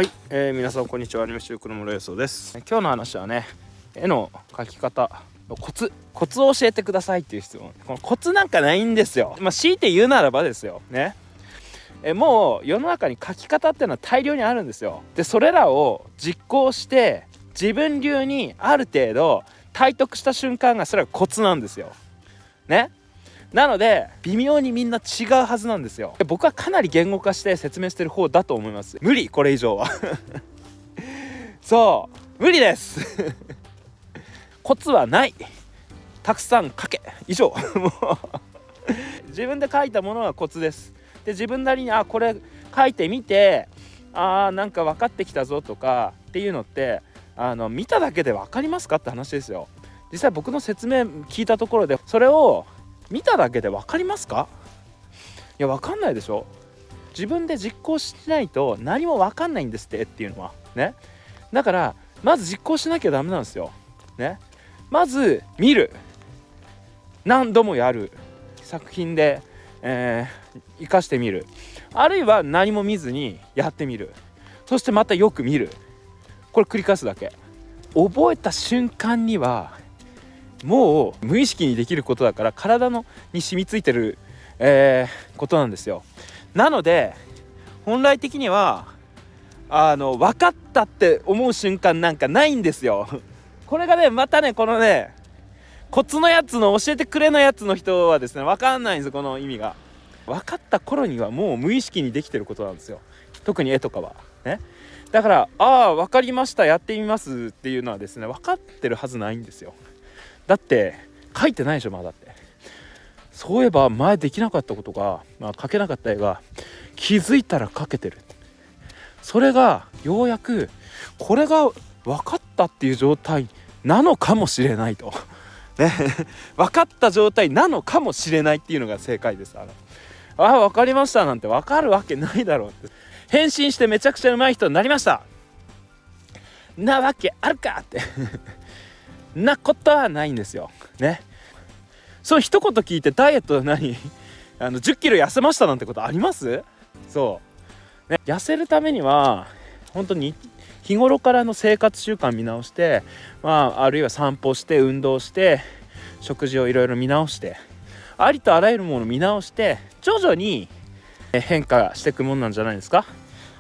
はい、皆さんこんにちは。アニメ修復の室予想です。今日の話はね、絵の描き方のコツを教えてくださいっていう質問。このコツなんかないんですよ。強いて言うならばですよね。もう世の中に描き方っていうのは大量にあるんですよ。でそれらを実行して自分流にある程度体得した瞬間がそれがコツなんですよね。なので微妙にみんな違うはずなんですよ。僕はかなり言語化して説明してる方だと思います。無理、これ以上はそう無理ですコツはない。たくさん書け、以上もう自分で書いたものはコツです。で自分なりにこれ書いてみてなんか分かってきたぞとかっていうのって見ただけで分かりますかって話ですよ。実際僕の説明聞いたところでそれを見ただけで分かりますか？いや分かんないでしょ。自分で実行しないと何も分かんないんですっていうのはね。だからまず実行しなきゃダメなんですよね。まず見る、何度もやる、作品で、生かしてみる、あるいは何も見ずにやってみる、そしてまたよく見る、これ繰り返すだけ。覚えた瞬間にはもう無意識にできることだから体に染みついてる、ことなんですよ。なので本来的には分かったって思う瞬間なんかないんですよこれがねまたねこのねコツのやつの教えてくれのやつの人はですね分かんないんですよ。この意味が分かった頃にはもう無意識にできてることなんですよ。特に絵とかはね。だから分かりました、やってみますっていうのはですね分かってるはずないんですよ。だって書いてないでしょまだって。そういえば前できなかったことが、描けなかった絵が気づいたら描けてる。それがようやくこれが分かったっていう状態なのかもしれないとね分かった状態なのかもしれないっていうのが正解です。分かりましたなんて分かるわけないだろうって。変身してめちゃくちゃ上手い人になりましたなわけあるかってなことはないんですよね。そう一言聞いてダイエット10キロ痩せましたなんてことあります？そう、ね、痩せるためには本当に日頃からの生活習慣見直して、あるいは散歩して運動して食事をいろいろ見直してありとあらゆるものを見直して徐々に変化していくもんなんじゃないですか。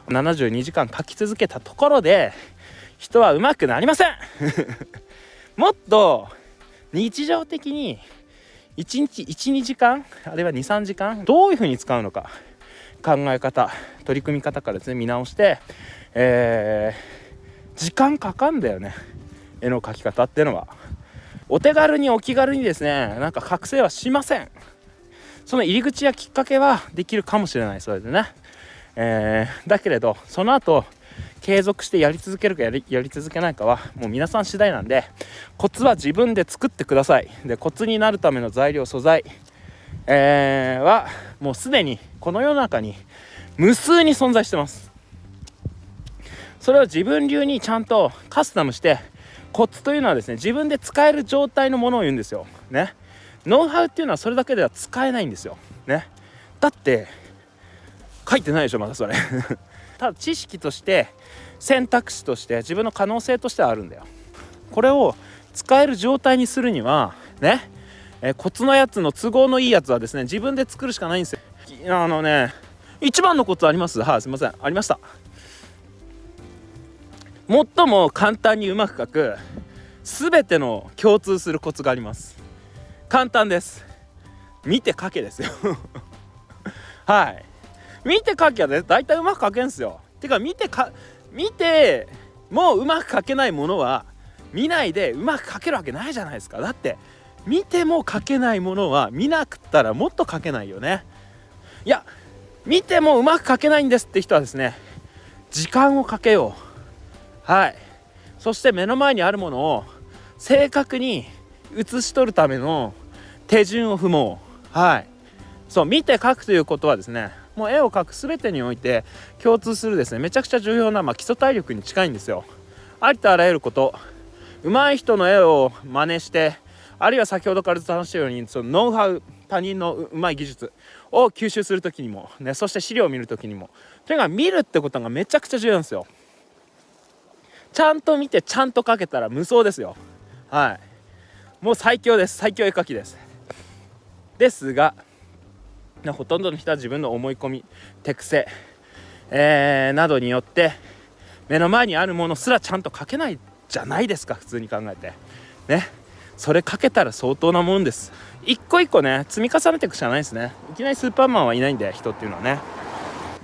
72時間書き続けたところで人は上手くなりませんもっと日常的に1日 1,2 時間あるいは 2,3 時間どういうふうに使うのか考え方取り組み方からですね見直して、時間かかんだよね。絵の描き方っていうのはお手軽にお気軽にですねなんか覚醒はしません。その入り口やきっかけはできるかもしれない。それでね、だけれどその後継続してやり続けるかやり続けないかはもう皆さん次第なんで、コツは自分で作ってください。でコツになるための材料素材、はもうすでにこの世の中に無数に存在してます。それを自分流にちゃんとカスタムして、コツというのはですね自分で使える状態のものを言うんですよね。ノウハウっていうのはそれだけでは使えないんですよね。だって書いてないでしょまだそれただ知識として選択肢として自分の可能性としてはあるんだよ。これを使える状態にするにはね、コツのやつの都合のいいやつはですね自分で作るしかないんですよ。一番のコツあります？すいません、ありました。最も簡単にうまく書く全ての共通するコツがあります。簡単です。見て書けですよはい見て書きゃねだいたいうまく書けんすよ。てか見てもううまく書けないものは見ないでうまく書けるわけないじゃないですか。だって見ても書けないものは見なくったらもっと書けないよね。いや見てもうまく書けないんですって人はですね時間をかけよう。そして目の前にあるものを正確に写し取るための手順を踏もう。そう見て描くということはですねもう絵を描く全てにおいて共通するですねめちゃくちゃ重要な、基礎体力に近いんですよ。ありとあらゆること、上手い人の絵を真似してあるいは先ほどからずっと話したようにそのノウハウ、他人のうまい技術を吸収するときにもね、そして資料を見るときにもとにかく見るってことがめちゃくちゃ重要なんですよちゃんと見てちゃんと描けたら無双ですよ。はい、もう最強です。最強絵描きです。ですがほとんどの人は自分の思い込み、手癖、などによって目の前にあるものすらちゃんと描けないじゃないですか、普通に考えてね。それ描けたら相当なもんです。一個一個ね積み重ねていくしかないですね。いきなりスーパーマンはいないんで、人っていうのはね、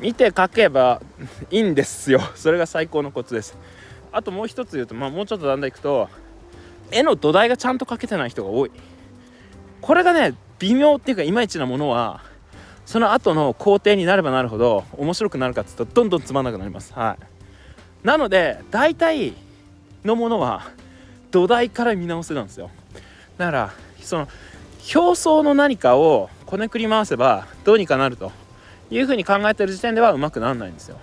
見て描けばいいんですよ。それが最高のコツです。あともう一つ言うと、もうちょっとだんだんいくと、絵の土台がちゃんと描けてない人が多い。これがね微妙っていうかいまいちなものは、その後の工程になればなるほど面白くなるかっていうとどんどんつまんなくなります。はい、なので大体のものは土台から見直せなんですよ。だからその表層の何かをこねくり回せばどうにかなるというふうに考えてる時点ではうまくならないんですよ。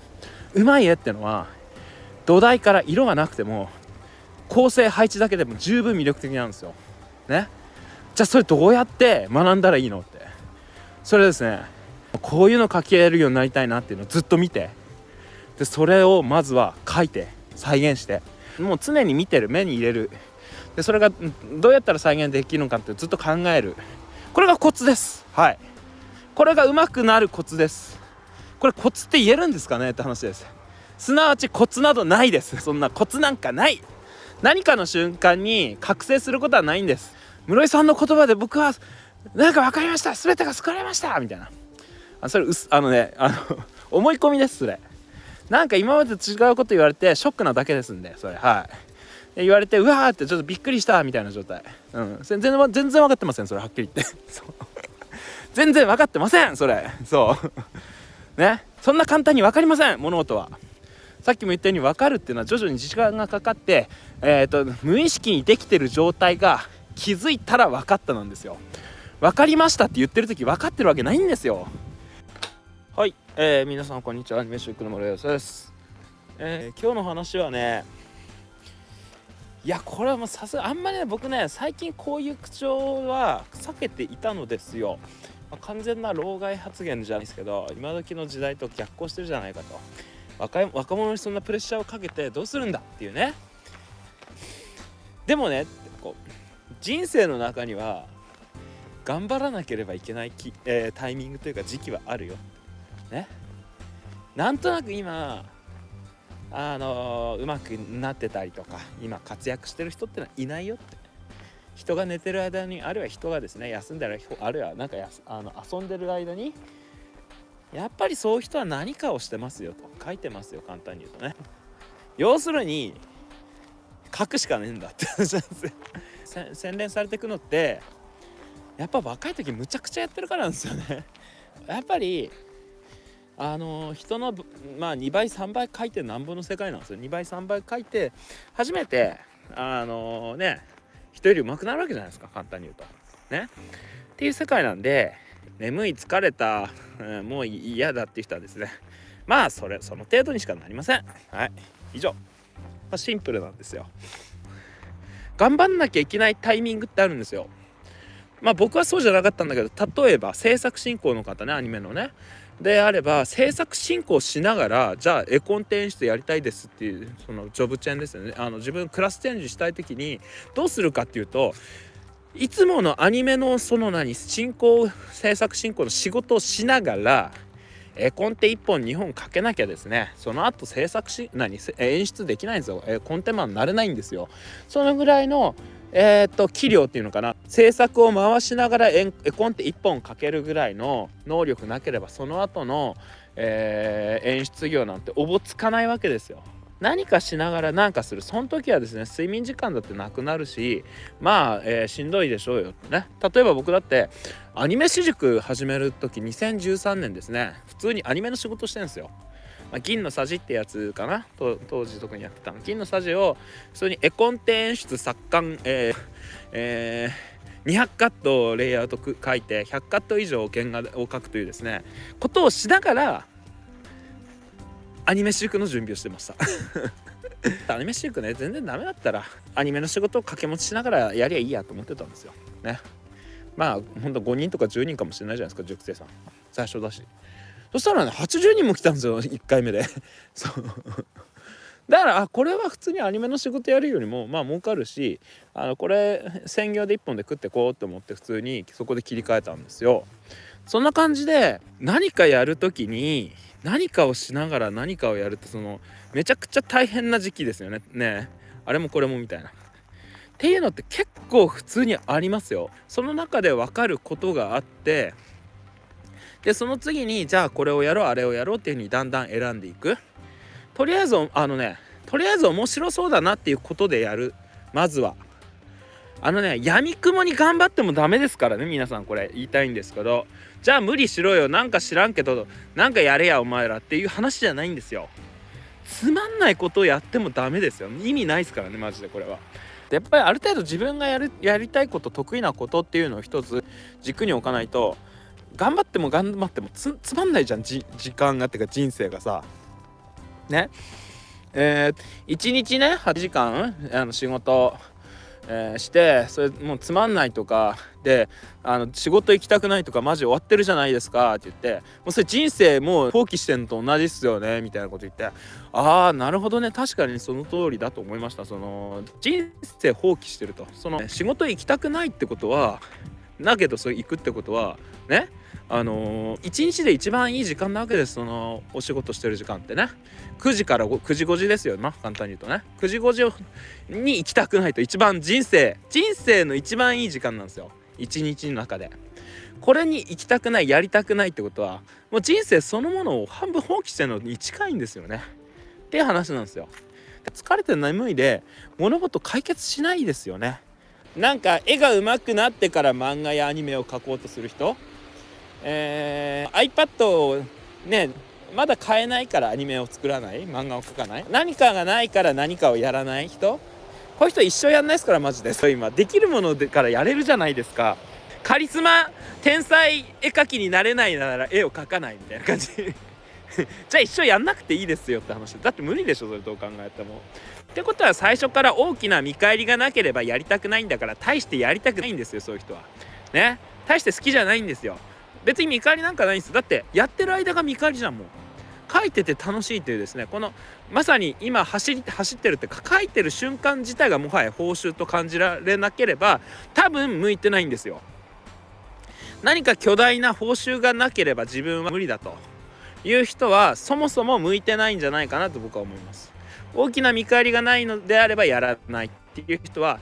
うまい絵ってのは土台から色がなくても構成配置だけでも十分魅力的なんですよね。じゃあそれどうやって学んだらいいのって、それですね、こういうの描けるようになりたいなっていうのをずっと見て、でそれをまずは描いて再現して、もう常に見てる、目に入れる。でそれがどうやったら再現できるのかってずっと考える。これがコツです。はい、これが上手くなるコツです。これコツって言えるんですかねって話です。すなわちコツなどないです。そんなコツなんかない。何かの瞬間に覚醒することはないんです。室井さんの言葉で僕はなんか分かりました、全てが救われましたみたいな、それ思い込みです。それなんか今までと違うこと言われてショックなだけですんで、それはい言われてうわーってちょっとびっくりしたみたいな状態、全然分かってません。それはっきり言ってそう全然分かってません。それそうね、そんな簡単に分かりません。物事はさっきも言ったように分かるっていうのは徐々に時間がかかって、無意識にできてる状態が気づいたら分かったなんですよ。分かりましたって言ってる時分かってるわけないんですよ。はい、皆さんこんにちは。アニメシュークの森保です。今日の話はね、いやこれはもうさすがあんまりね、僕ね最近こういう口調は避けていたのですよ。完全な老害発言じゃないですけど、今時の時代と逆行してるじゃないかと。若者にそんなプレッシャーをかけてどうするんだっていうね。でもね、こう人生の中には頑張らなければいけないタイミングというか時期はあるよね。なんとなく今うまくなってたりとか今活躍してる人ってのはいないよって。人が寝てる間に、あるいは人がですね休んでる、あるいはなんか遊んでる間に、やっぱりそういう人は何かをしてますよと書いてますよ。簡単に言うとね、要するに書くしかねえんだって話なんですよ。洗練されていくのってやっぱ若い時むちゃくちゃやってるからなんですよね。やっぱり人の2倍3倍書いてなんぼの世界なんですよ。2倍3倍書いて初めて人より上手くなるわけじゃないですか、簡単に言うとね。っていう世界なんで、眠い疲れた、もう嫌だっていう人はですね、その程度にしかなりません。はい、以上。シンプルなんですよ。頑張んなきゃいけないタイミングってあるんですよ。僕はそうじゃなかったんだけど、例えば制作進行の方ね、アニメのねであれば、制作進行しながらじゃあ絵コンテ演出やりたいですっていう、そのジョブチェンですよね。自分クラスチェンジしたい時にどうするかっていうと、いつものアニメの制作進行の仕事をしながら絵コンテ1本2本かけなきゃですね、その後演出できないんですよ。コンテマンになれないんですよ。そのぐらいの器量っていうのかな、制作を回しながら絵コンテ1本かけるぐらいの能力なければ、その後の、演出業なんておぼつかないわけですよ。何かしながら何かする、その時はですね睡眠時間だってなくなるし、しんどいでしょうよね。例えば僕だってアニメ私塾始める時2013年ですね、普通にアニメの仕事してるんですよ。銀のさじってやつかな、当時特にやってたの。銀のさじを普通に絵コンテ演出作家200カットレイアウト書いて100カット以上原画を描くというですねことをしながらアニメ私塾の準備をしてましたアニメ私塾ね、全然ダメだったらアニメの仕事を掛け持ちしながらやりゃいいやと思ってたんですよね。ほんと5人とか10人かもしれないじゃないですか、塾生さん最初だし。そしたらね80人も来たんですよ、1回目でそうだからこれは普通にアニメの仕事やるよりもまあ儲かるし、これ専業で1本で食ってこうと思って普通にそこで切り替えたんですよ。そんな感じで何かやるときに何かをしながら何かをやるってめちゃくちゃ大変な時期ですよね。あれもこれもみたいなっていうのって結構普通にありますよ。その中で分かることがあって、でその次にじゃあこれをやろうあれをやろうっていう風にだんだん選んでいく。とりあえず面白そうだなっていうことでやる。まずは闇雲に頑張ってもダメですからね。皆さんこれ言いたいんですけど、じゃあ無理しろよ、なんか知らんけどなんかやれやお前らっていう話じゃないんですよ。つまんないことをやってもダメですよ。意味ないですからねマジでこれは。やっぱりある程度自分がやりたいこと得意なことっていうのを一つ軸に置かないと、頑張ってもつまんないじゃん。時間がってか人生がさね。1日ね8時間仕事、してそれもうつまんないとかで仕事行きたくないとかマジ終わってるじゃないですかって言って、もうそれ人生もう放棄してんのと同じっすよねみたいなこと言って、ああなるほどね、確かにその通りだと思いました。人生放棄してると、仕事行きたくないってことはだけどそれ行くってことはね、一日で一番いい時間なわけです。お仕事してる時間ってね、9時から9時5時ですよ。簡単に言うとね、9時5時に行きたくないと一番人生の一番いい時間なんですよ、一日の中で。これに行きたくない、やりたくないってことはもう人生そのものを半分放棄してるのに近いんですよねっていう話なんですよ。疲れて眠いで物事解決しないですよね。なんか絵が上手くなってから漫画やアニメを描こうとする人、iPad をねまだ買えないからアニメを作らない、漫画を描かない、何かがないから何かをやらない人、こういう人一生やんないですからマジで。今できるものからやれるじゃないですか。カリスマ天才絵描きになれないなら絵を描かないみたいな感じじゃあ一生やんなくていいですよって話だって。無理でしょそれ、どう考えても。ってことは最初から大きな見返りがなければやりたくないんだから、大してやりたくないんですよそういう人はね。大して好きじゃないんですよ。別に見返りなんかないんです。だってやってる間が見返りじゃん。もう書いてて楽しいというですね、このまさに今走ってるって書いてる瞬間自体がもはや報酬と感じられなければ多分向いてないんですよ。何か巨大な報酬がなければ自分は無理だという人はそもそも向いてないんじゃないかなと僕は思います。大きな見返りがないのであればやらないっていう人は、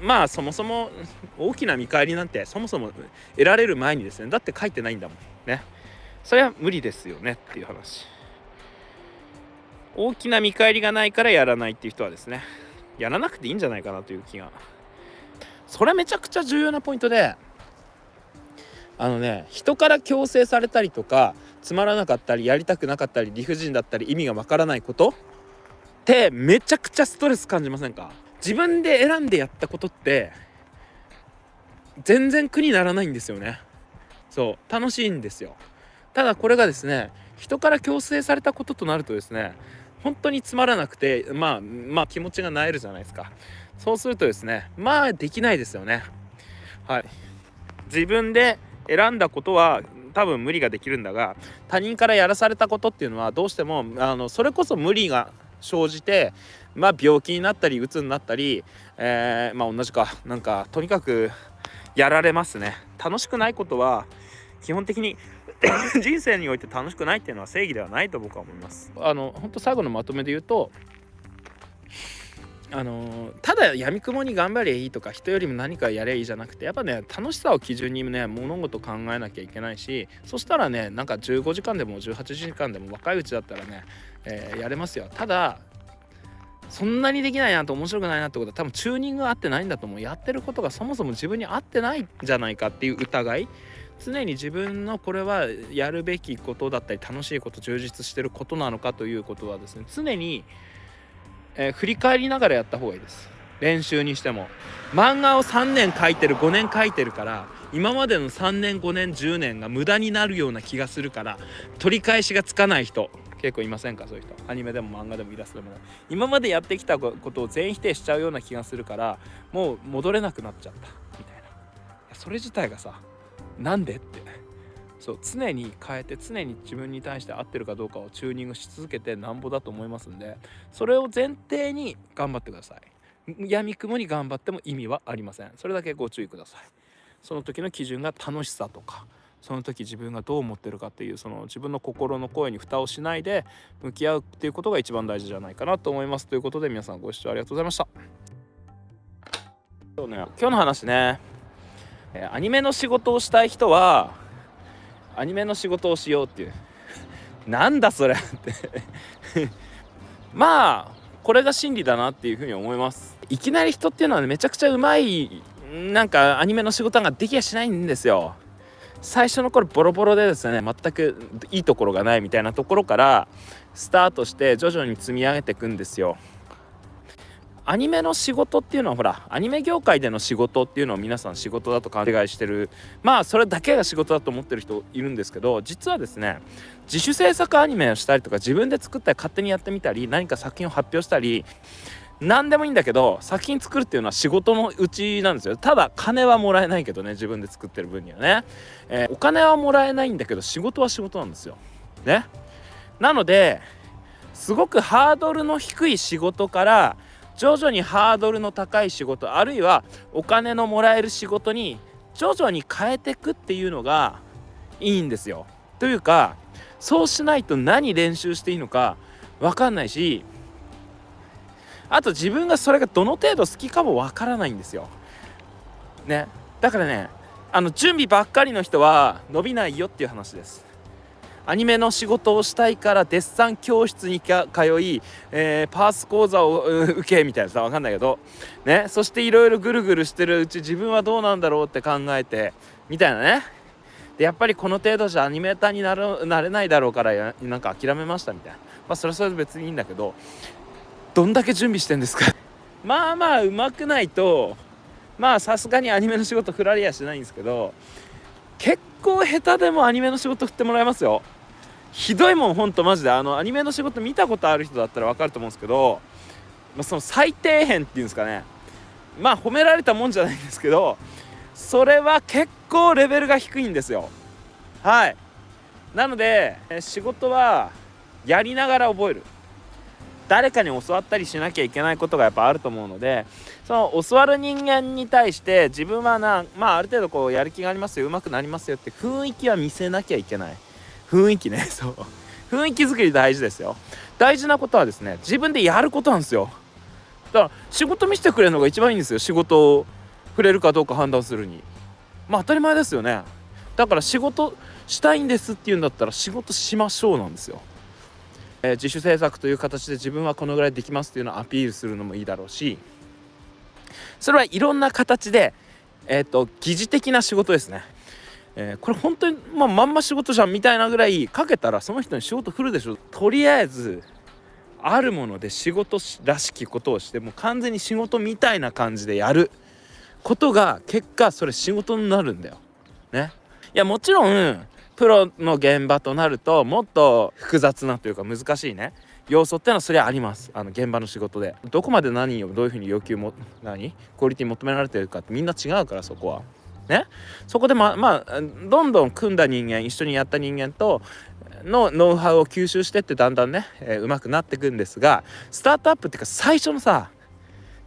まあそもそも大きな見返りなんてそもそも得られる前にですね、だって書いてないんだもんね。それは無理ですよねっていう話。大きな見返りがないからやらないっていう人はですね、やらなくていいんじゃないかなという気が。それめちゃくちゃ重要なポイントで、人から強制されたりとかつまらなかったりやりたくなかったり理不尽だったり意味がわからないことってめちゃくちゃストレス感じませんか？自分で選んでやったことって全然苦にならないんですよね。そう楽しいんですよ。ただこれがですね、人から強制されたこととなるとですね、本当につまらなくてまあ気持ちが萎えるじゃないですか。そうするとですね、できないですよね。はい、自分で選んだことは多分無理ができるんだが、他人からやらされたことっていうのはどうしてもそれこそ無理が生じて、病気になったり鬱になったり、同じかなんかとにかくやられますね。楽しくないことは基本的に人生において楽しくないっていうのは正義ではないと僕は思います。本当最後のまとめで言うと、ただ闇雲に頑張りゃいいとか人よりも何かやればいいじゃなくて、やっぱね楽しさを基準にね物事考えなきゃいけないし、そしたらねなんか15時間でも18時間でも若いうちだったらね、やれますよ。ただそんなにできないなと面白くないなってことは多分チューニングが合ってないんだと思う。やってることがそもそも自分に合ってないんじゃないかっていう疑い、常に自分のこれはやるべきことだったり楽しいこと、充実してることなのかということはですね、常に振り返りながらやった方がいいです。練習にしても漫画を3年描いてる5年描いてるから今までの3年5年10年が無駄になるような気がするから取り返しがつかない人結構いませんか？そういう人、アニメでも漫画でもイラストでもない、今までやってきたことを全否定しちゃうような気がするからもう戻れなくなっちゃったみたいな。それ自体がさなんでってそう常に変えて、常に自分に対して合ってるかどうかをチューニングし続けてなんぼだと思いますんで、それを前提に頑張ってください。闇雲に頑張っても意味はありません。それだけご注意ください。その時の基準が楽しさとか、その時自分がどう思ってるかっていう、その自分の心の声に蓋をしないで向き合うっていうことが一番大事じゃないかなと思います。ということで、皆さんご視聴ありがとうございました。今日の話ね、アニメの仕事をしたい人はアニメの仕事をしようっていうなんだそれってまあこれが真理だなっていうふうに思います。いきなり人っていうのはめちゃくちゃうまいなんかアニメの仕事ができやしないんですよ。最初の頃ボロボロでですね、全くいいところがないみたいなところからスタートして徐々に積み上げていくんですよ。アニメの仕事っていうのはほら、アニメ業界での仕事っていうのを皆さん仕事だと勘違いしてる、まあそれだけが仕事だと思ってる人いるんですけど、実はですね、自主制作アニメをしたりとか、自分で作ったり勝手にやってみたり、何か作品を発表したり、何でもいいんだけど作品作るっていうのは仕事のうちなんですよ。ただ金はもらえないけどね、自分で作ってる分にはね、お金はもらえないんだけど仕事は仕事なんですよね。なのですごくハードルの低い仕事から徐々にハードルの高い仕事、あるいはお金のもらえる仕事に徐々に変えていくっていうのがいいんですよ。というか、そうしないと何練習していいのか分かんないし、あと自分がそれがどの程度好きかも分からないんですよね。だからね、準備ばっかりの人は伸びないよっていう話です。アニメの仕事をしたいからデッサン教室に通い、パース講座を受けみたいなさ、分かんないけどね、そしていろいろぐるぐるしてるうち自分はどうなんだろうって考えてみたいなね。でやっぱりこの程度じゃアニメーターになれないだろうからなんか諦めましたみたいな。まあそれはそれで別にいいんだけど、どんだけ準備してんですかまあまあ上手くないと、まあさすがにアニメの仕事振られやしないんですけど、結構下手でもアニメの仕事振ってもらいますよ。ひどいもんほんとマジで、アニメの仕事見たことある人だったら分かると思うんですけど、その最底辺っていうんですかね、まあ褒められたもんじゃないんですけど、それは結構レベルが低いんですよ。はい。なので仕事はやりながら覚える。誰かに教わったりしなきゃいけないことがやっぱあると思うので、その教わる人間に対して自分はまあある程度こうやる気がありますよ、上手くなりますよって雰囲気は見せなきゃいけない。雰囲気ね、そう雰囲気作り大事ですよ。大事なことはですね、自分でやることなんですよ。だから仕事見せてくれるのが一番いいんですよ。仕事を触れるかどうか判断するに、まあ当たり前ですよね。だから仕事したいんですって言うんだったら仕事しましょうなんですよ。自主制作という形で自分はこのぐらいできますっていうのをアピールするのもいいだろうし、それはいろんな形で疑似的な仕事ですね。これ本当に、まんま仕事じゃんみたいなぐらいかけたらその人に仕事振るでしょ。とりあえずあるもので仕事らしきことをして、もう完全に仕事みたいな感じでやることが結果それ仕事になるんだよね。いやもちろんプロの現場となるともっと複雑なというか難しいね要素ってのはそれはあります。現場の仕事でどこまで何をどういうふうに要求もクオリティ求められてるかってみんな違うから、そこはね。そこでまあどんどん組んだ人間、一緒にやった人間とのノウハウを吸収してってだんだんね、上手くなっていくんですが、スタートアップっていうか最初のさ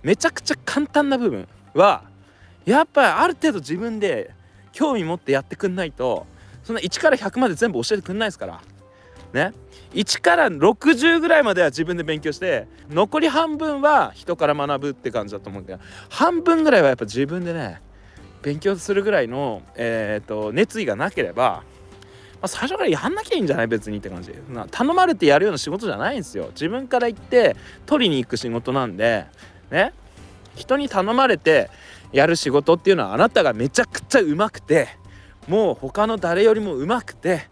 めちゃくちゃ簡単な部分はやっぱりある程度自分で興味持ってやってくんないと、そんな1から100まで全部教えてくんないですからね。1から60ぐらいまでは自分で勉強して、残り半分は人から学ぶって感じだと思うんだよ。半分ぐらいはやっぱ自分でね勉強するぐらいの、熱意がなければ、最初からやんなきゃいいんじゃない別にって感じ。頼まれてやるような仕事じゃないんですよ。自分から行って取りに行く仕事なんでね。人に頼まれてやる仕事っていうのはあなたがめちゃくちゃうまくて、もう他の誰よりもうまくて、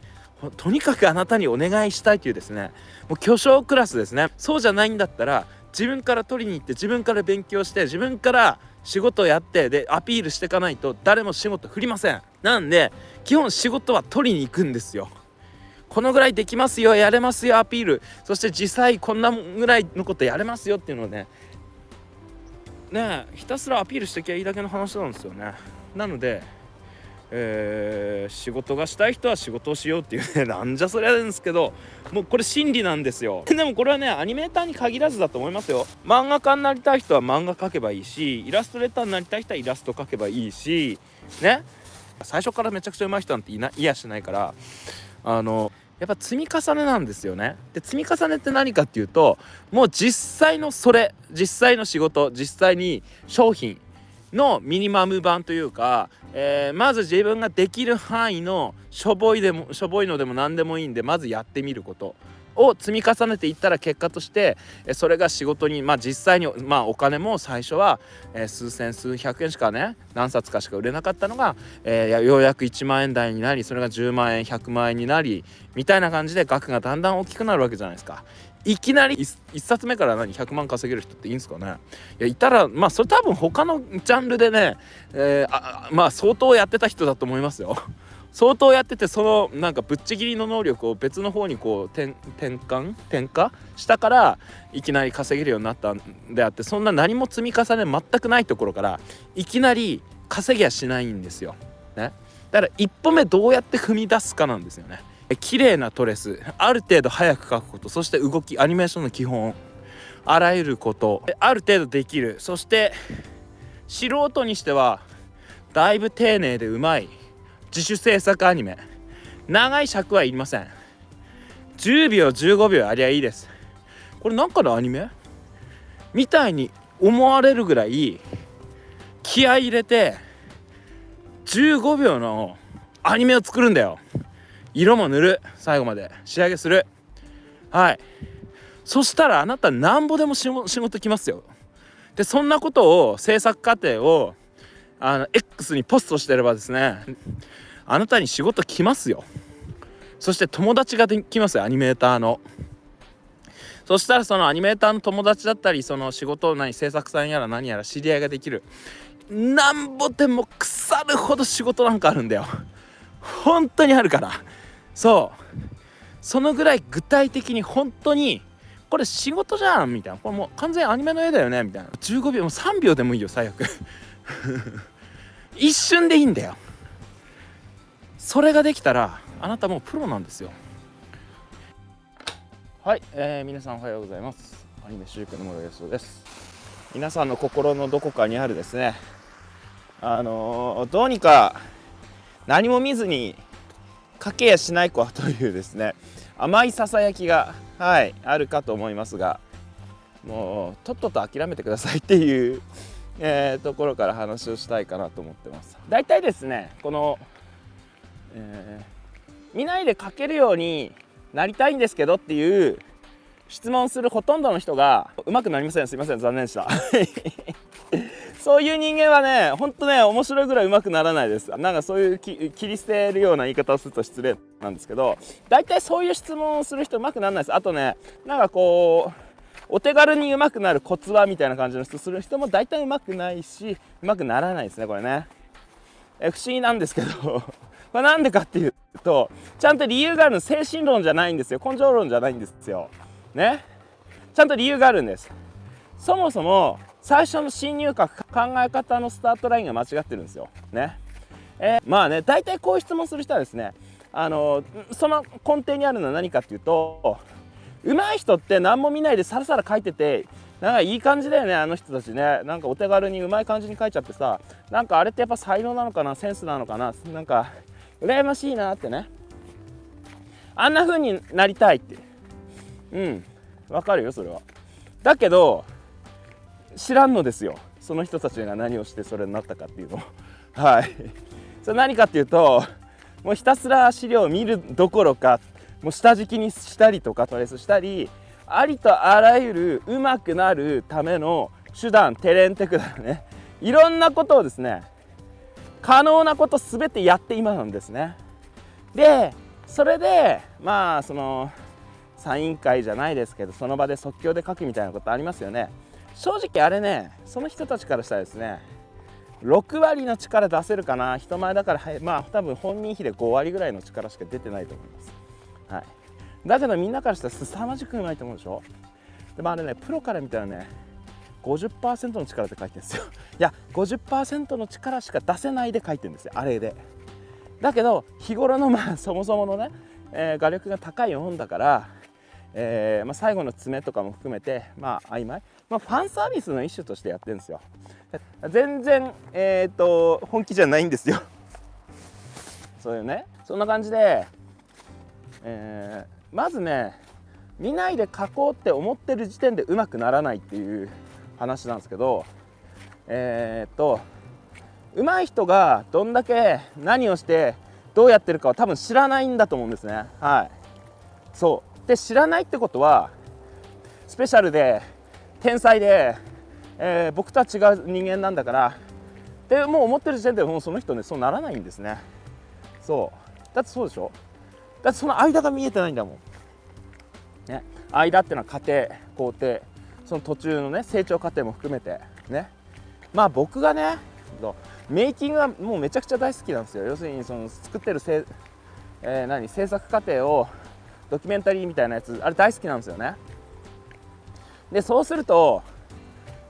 とにかくあなたにお願いしたいというですね、もう巨匠クラスですね。そうじゃないんだったら自分から取りに行って自分から勉強して自分から仕事をやってでアピールしていかないと誰も仕事振りません。なんで基本仕事は取りに行くんですよ。このぐらいできますよ、やれますよアピール、そして実際こんなぐらいのことやれますよっていうのをねひたすらアピールしてきゃいいだけの話なんですよね。なので仕事がしたい人は仕事をしようっていうねなんじゃそりゃですけど、もうこれ真理なんですよ。でもこれはねアニメーターに限らずだと思いますよ。漫画家になりたい人は漫画描けばいいし、イラストレーターになりたい人はイラスト描けばいいしね、最初からめちゃくちゃ上手い人なんていやしないから、やっぱ積み重ねなんですよね。で積み重ねって何かっていうと、もう実際の実際の仕事、実際に商品のミニマム版というか、まず自分ができる範囲のしょぼいのでも何でもいいんで、まずやってみることを積み重ねていったら、結果としてそれが仕事に、実際に、お金も最初は、数千数百円しかね、何冊かしか売れなかったのが、ようやく1万円台になり、それが10万円100万円になりみたいな感じで額がだんだん大きくなるわけじゃないですか。いきなり 1冊目から100万稼げる人っていいんですかね。いたらそれ多分他のジャンルでね、相当やってた人だと思いますよ。相当やってて、そのぶっちぎりの能力を別の方に転化したからいきなり稼げるようになったんであって、そんな何も積み重ね全くないところからいきなり稼ぎはしないんですよ、ね。だから一歩目どうやって踏み出すかなんですよね。綺麗なトレス、ある程度早く描くこと、そして動き、アニメーションの基本、あらゆることある程度できる。そして素人にしてはだいぶ丁寧でうまい自主制作アニメ。長い尺はいりません。10秒15秒ありゃいいです。これなんかのアニメみたいに思われるぐらい気合い入れて15秒のアニメを作るんだよ。色も塗る、最後まで仕上げする。はい、そしたらあなたなんぼでも仕事きますよ。でそんなことを制作過程をX にポストしてればですね、あなたに仕事来ますよ。そして友達ができますよ、アニメーターの。そしたらそのアニメーターの友達だったり、その仕事を制作さんやら何やら知り合いができる。なんぼでも腐るほど仕事なんかあるんだよ。本当にあるから。そのぐらい具体的に本当にこれ仕事じゃんみたいな、これもう完全にアニメの絵だよねみたいな。15秒も3秒でもいいよ、最悪一瞬でいいんだよ。それができたらあなたもうプロなんですよ。はい、皆さんおはようございます。アニメ主役の諸義です。皆さんの心のどこかにあるですね、どうにか何も見ずに書けやしない子というですね、甘いささやきが、あるかと思いますが、もうとっとと諦めてくださいっていう、ところから話をしたいかなと思ってます。だいたいですね、この、見ないで書けるようになりたいんですけどっていう質問するほとんどの人が上手くなりません。すいません、残念でしたそういう人間はね、ほんとね、面白いぐらい上手くならないです。そういう切り捨てるような言い方をすると失礼なんですけど、だいたいそういう質問をする人上手くならないです。あとね、お手軽に上手くなるコツはみたいな感じの人する人もだいたい上手くないし、上手くならないですね、これね。不思議なんですけどこれなんでかっていうと、ちゃんと理由があるの。精神論じゃないんですよ、根性論じゃないんですよね。ちゃんと理由があるんです。そもそも最初の新入閣考え方のスタートラインが間違ってるんですよね。大体こういう質問する人はですね、その根底にあるのは何かっていうと、上手い人って何も見ないでさらさら書いてて、いい感じだよね、あの人たちね。お手軽にうまい感じに書いちゃってさ、あれってやっぱ才能なのかな、センスなのかな、羨ましいなってね、あんな風になりたいって、わかるよそれは。だけど知らんのですよ、その人たちが何をしてそれになったかっていうのをそれ何かっていうと、もうひたすら資料を見るどころか、もう下敷きにしたりとかトレースしたり、ありとあらゆる上手くなるための手段、テレンテクだね、いろんなことをですね、可能なこと全てやって今なんですね。でそれでそのサイン会じゃないですけど、その場で即興で書くみたいなことありますよね。正直あれね、その人たちからしたらですね、6割の力出せるかな。人前だから多分本人比で5割ぐらいの力しか出てないと思います。だけどみんなからしたら凄まじくうまいと思うでしょ。でもあれね、プロから見たらね 50% の力で書いてるんですよ。いや 50% の力しか出せないで書いてるんですよ、あれで。だけど日頃のそもそものね、画力が高い本だから、最後の詰めとかも含めて曖昧、ファンサービスの一種としてやってるんですよ。全然、本気じゃないんですよ。そういうね、そんな感じで、まずね見ないで書こうって思ってる時点でうまくならないっていう話なんですけど、上手い人がどんだけ何をしてどうやってるかは多分知らないんだと思うんですね。はい、そうで知らないってことはスペシャルで天才で、僕とは違う人間なんだからでもう思ってる時点でもうその人ねそうならないんですね。そうだってそうでしょ。だってその間が見えてないんだもんね。間ってのは過程工程その途中のね成長過程も含めてね。僕がねメイキングはもうめちゃくちゃ大好きなんですよ。要するにその作ってる制作過程をドキュメンタリーみたいなやつあれ大好きなんですよね。でそうすると、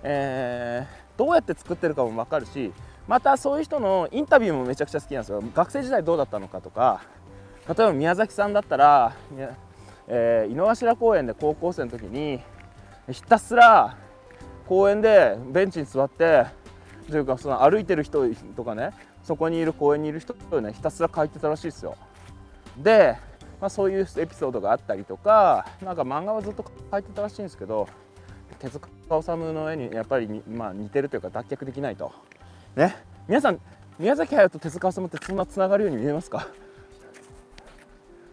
どうやって作ってるかも分かるし、またそういう人のインタビューもめちゃくちゃ好きなんですよ。学生時代どうだったのかとか、例えば宮崎さんだったら、井の頭公園で高校生の時にひたすら公園でベンチに座ってというかその歩いてる人とかねそこにいる公園にいる人をねひたすら書いてたらしいですよ。で、そういうエピソードがあったりとかなんか漫画はずっと書いてたらしいんですけど手塚治虫の絵にやっぱり似てるというか脱却できないとね。皆さん宮崎駿と手塚治虫ってそんなつながるように見えますか？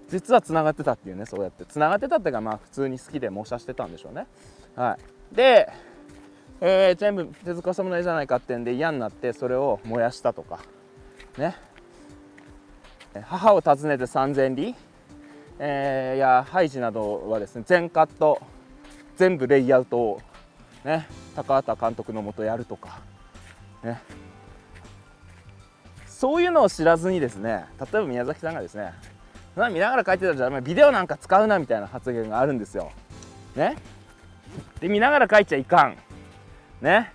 実はつながってたっていうね、そうやってつながってたっていうか普通に好きで模写してたんでしょうね。はい、で全部手塚治虫の絵じゃないかってんで嫌になってそれを燃やしたとかね。母を訪ねて3000里、やハイジなどはですね全カット全部レイアウトをね高畑監督のもとやるとかね。そういうのを知らずにですね例えば宮崎さんがですね見ながら描いてたじゃんビデオなんか使うなみたいな発言があるんですよね。で見ながら描いちゃいかんね。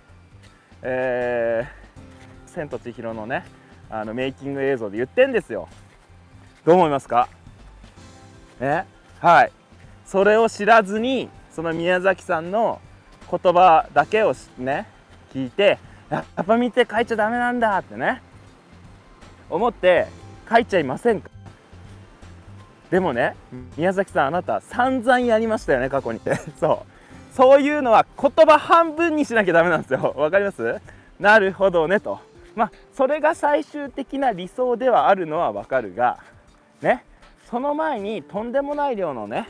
千と千尋のねメイキング映像で言ってんですよ。どう思いますかね。はい、それを知らずにその宮崎さんの言葉だけをね聞いてやっぱ見て描いちゃダメなんだってね思って描いちゃいませんか？でもね宮崎さんあなた散々やりましたよね過去にそういうのは言葉半分にしなきゃダメなんですよ。わかります？なるほどねと。それが最終的な理想ではあるのはわかるがね、その前にとんでもない量のね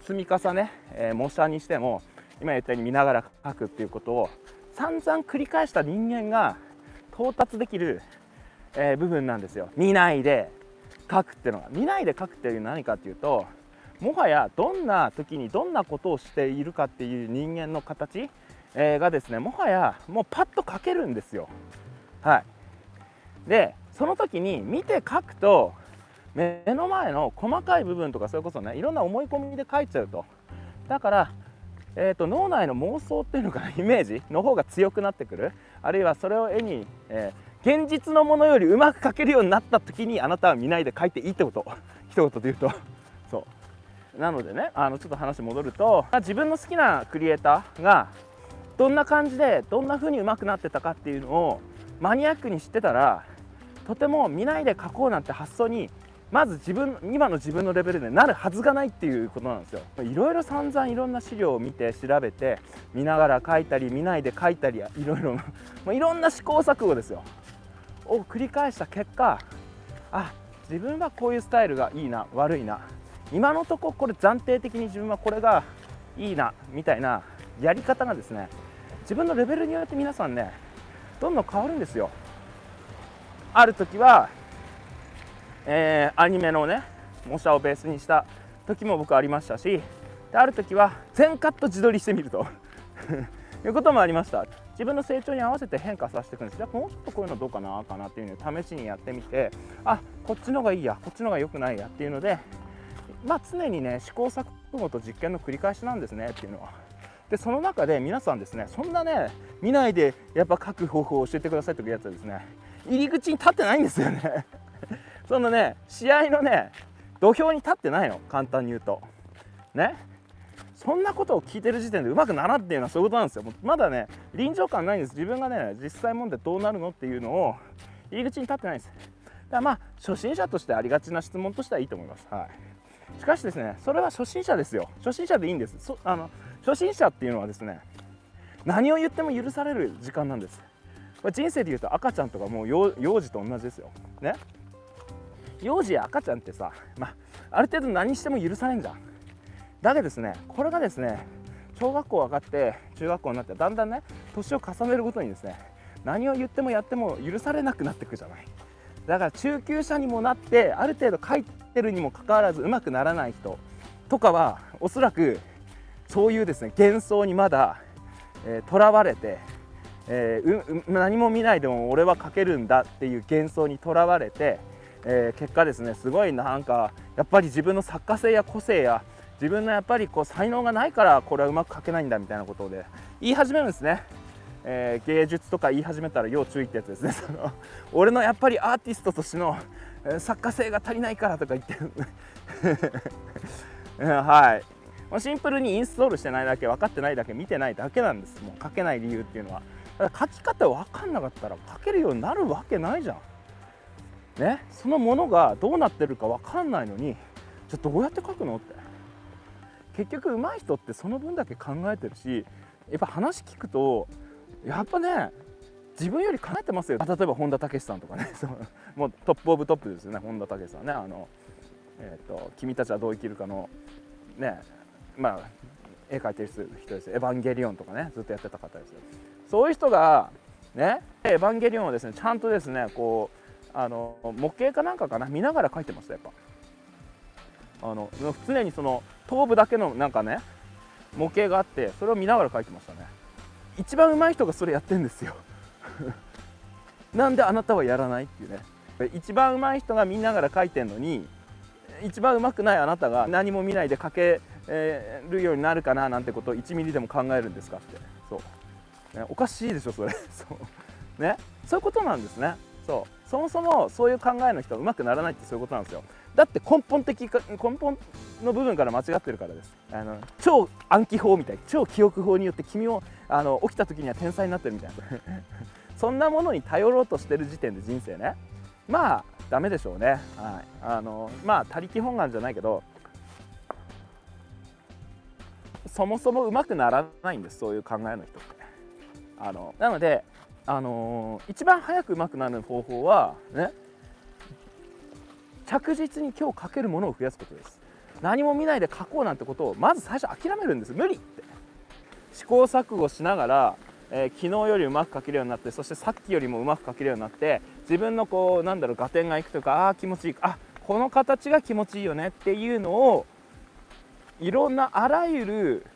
積み重ね、模写にしても今言ったように見ながら描くっていうことを散々繰り返した人間が到達できる、部分なんですよ。見ないで描くっていうのは。見ないで描くっていうのは何かっていうともはやどんな時にどんなことをしているかっていう人間の形、がですねもはやもうパッと描けるんですよ。はい、でその時に見て描くと目の前の細かい部分とかそれこそねいろんな思い込みで描いちゃうと。だから、脳内の妄想っていうのかなイメージの方が強くなってくる。あるいはそれを絵に、現実のものよりうまく描けるようになった時にあなたは見ないで描いていいってこと一言で言うとそうなのでねちょっと話戻ると自分の好きなクリエイターがどんな感じでどんな風にうまくなってたかっていうのをマニアックに知ってたらとても見ないで描こうなんて発想にまず今の自分のレベルでなるはずがないっていうことなんですよ。いろいろ散々いろんな資料を見て調べて見ながら描いたり見ないで描いたりいろんな試行錯誤ですよを繰り返した結果自分はこういうスタイルがいいな悪いな今のところこれ暫定的に自分はこれがいいなみたいなやり方がですね自分のレベルによって皆さんねどんどん変わるんですよ。ある時はアニメのね模写をベースにした時も僕ありましたしである時は全カット自撮りしてみるということもありました。自分の成長に合わせて変化させていくんです。もうちょっとこういうのどうかなっていうのを試しにやってみてこっちのがいいやこっちのが良くないやっていうので常にね試行錯誤と実験の繰り返しなんですねっていうのは。でその中で皆さんですねそんなね見ないでやっぱ書く方法を教えてくださいというやつはですね入り口に立ってないんですよねそのね試合のね土俵に立ってないの、簡単に言うとね。そんなことを聞いてる時点でうまくならんっていうのはそういうことなんですよ。もうまだね臨場感ないんです。自分がね実際問題どうなるのっていうのを入り口に立ってないんです。だからまあ初心者としてありがちな質問としてはいいと思います。はい、しかしですね、それは初心者ですよ。初心者でいいんです。初心者っていうのはですね、何を言っても許される時間なんです。これ人生でいうと赤ちゃんとかもう幼児と同じですよね。幼児や赤ちゃんってさ、ある程度何しても許されんじゃん。だけどですね、これがですね小学校上がって中学校になってだんだんね年を重ねるごとにですね、何を言ってもやっても許されなくなっていくじゃない。だから中級者にもなってある程度書いてるにもかかわらずうまくならない人とかはおそらくそういうですね幻想にまだとらわれて、何も見ないでも俺は書けるんだっていう幻想にとらわれて、結果ですねすごいなんかやっぱり自分の作家性や個性や自分のやっぱりこう才能がないからこれはうまく書けないんだみたいなことで言い始めるんですね。芸術とか言い始めたら要注意ってやつですね。俺のやっぱりアーティストとしての作家性が足りないからとか言ってるはい、シンプルにインストールしてないだけ、分かってないだけ、見てないだけなんです。もう書けない理由っていうのは、だから書き方分かんなかったら書けるようになるわけないじゃんね。そのものがどうなってるか分かんないのにじゃあどうやって書くのって、結局上手い人ってその分だけ考えてるし、やっぱ話聞くとやっぱね自分より考えてますよ。例えば本田武史さんとかねもうトップオブトップですよね。本田武史さんね、君たちはどう生きるかのね、絵描いてる人ですよ。エヴァンゲリオンとかねずっとやってた方ですよ。そういう人がねエヴァンゲリオンをですねちゃんとですねこう模型かなんかかな見ながら描いてました。やっぱ常にその頭部だけのなんかね模型があってそれを見ながら描いてましたね。一番上手い人がそれやってんですよなんであなたはやらないっていうね。一番上手い人が見ながら描いてんのに一番上手くないあなたが何も見ないで描けるようになるかななんてことを1ミリでも考えるんですかって。そう、ね、おかしいでしょそれそうね、そういうことなんですね。そもそもそういう考えの人は上手くならないってそういうことなんですよ。だって根本の部分から間違ってるからです。超暗記法みたい、超記憶法によって君を起きた時には天才になってるみたいなそんなものに頼ろうとしてる時点で人生ねダメでしょうね。はい、他力本願じゃないけどそもそも上手くならないんです、そういう考えの人って。なので一番早く上手くなる方法はね、着実に今日書けるものを増やすことです。何も見ないで書こうなんてことをまず最初諦めるんです。無理って試行錯誤しながら、昨日よりうまく書けるようになって、そしてさっきよりもうまく書けるようになって、自分のこう合点がいくというか、気持ちいい、この形が気持ちいいよねっていうのをいろんなあらゆる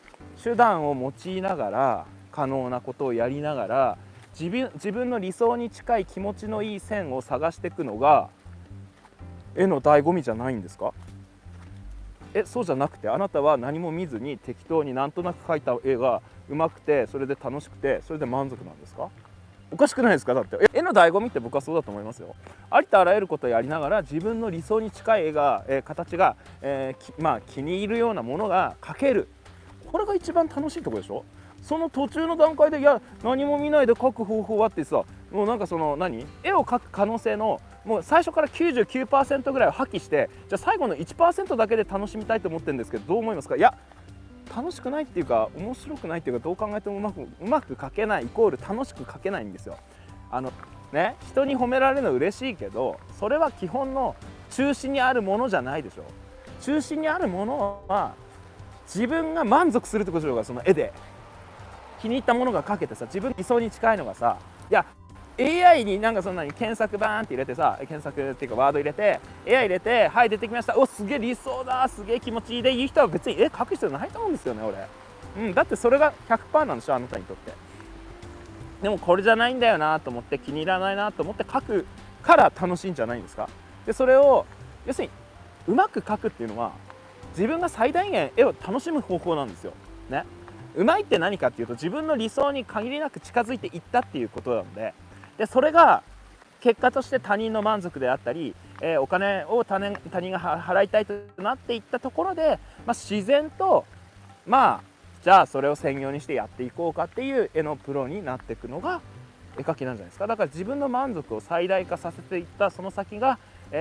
手段を用いながら、可能なことをやりながら自分の理想に近い気持ちのいい線を探していくのが絵の醍醐味じゃないんですか？そうじゃなくて、あなたは何も見ずに適当になんとなく描いた絵がうまくて、それで楽しくて、それで満足なんですか？おかしくないですか？だって絵の醍醐味って僕はそうだと思いますよ。ありとあらゆることをやりながら自分の理想に近い絵が、形が、気に入るようなものが描ける。これが一番楽しいところでしょ。その途中の段階で何も見ないで描く方法はってさ、もうなんか絵を描く可能性のもう最初から 99% ぐらいを破棄して、じゃあ最後の 1% だけで楽しみたいと思ってるんですけど、どう思いますか？いや楽しくないっていうか面白くないっていうか、どう考えてもうまく描けないイコール楽しく描けないんですよ。人に褒められるの嬉しいけど、それは基本の中心にあるものじゃないでしょ。中心にあるものは自分が満足するってことでしょうが。その絵で気に入ったものが描けてさ、自分の理想に近いのがさ、いや AI になんかそんなに検索バーンって入れてさ、検索っていうかワード入れて AI 入れて、はい出てきました、おすげえ理想だ、すげえ気持ちいいで言う人は別に絵描く必要ないと思うんですよね俺。だってそれが 100% なんでしょ、あなたにとって。でもこれじゃないんだよなと思って、気に入らないなと思って描くから楽しいんじゃないんですか？でそれを要するにうまく描くっていうのは自分が最大限絵を楽しむ方法なんですよね。うまいって何かっていうと、自分の理想に限りなく近づいていったっていうことなので、それが結果として他人の満足であったり、お金を他人が払いたいとなっていったところで、自然とじゃあそれを専業にしてやっていこうかっていう絵のプロになっていくのが絵描きなんじゃないですか。だから自分の満足を最大化させていったその先が、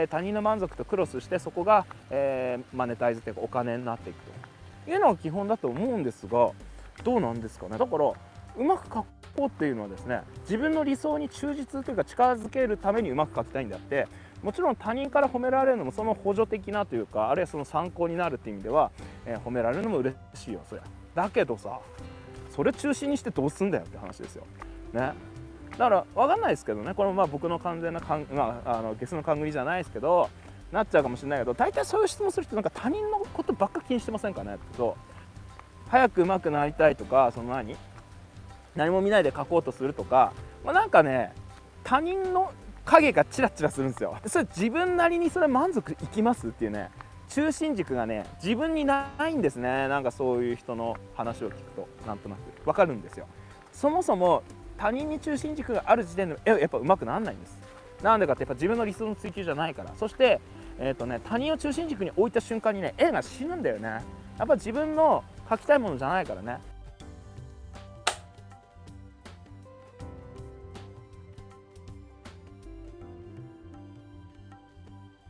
他人の満足とクロスして、そこが、マネタイズというかお金になっていくというのが基本だと思うんですが、どうなんですかね。だからうまく描こうっていうのはですね、自分の理想に忠実というか近づけるためにうまく描きたいんであって、もちろん他人から褒められるのもその補助的なというか、あるいはその参考になるっていう意味では、褒められるのも嬉しいよ、そりゃ。だけどさ、それ中心にしてどうすんだよって話ですよね。だから分かんないですけどね、これも僕の完全なゲスの勘繰りじゃないですけど、なっちゃうかもしれないけど、大体そういう質問する人なんか他人のことばっか気にしてませんかねってと、早く上手くなりたいとか、何も見ないで描こうとするとか、なんかね、他人の影がチラチラするんですよ。それ自分なりにそれ満足いきますっていうね、中心軸がね自分にないんですね。なんかそういう人の話を聞くとなんとなく分かるんですよ。そもそも他人に中心軸がある時点でやっぱ上手くならないんです。なんでかってやっぱ自分の理想の追求じゃないから。そして他人を中心軸に置いた瞬間にね絵が死ぬんだよね。やっぱ自分の描きたいものじゃないからね。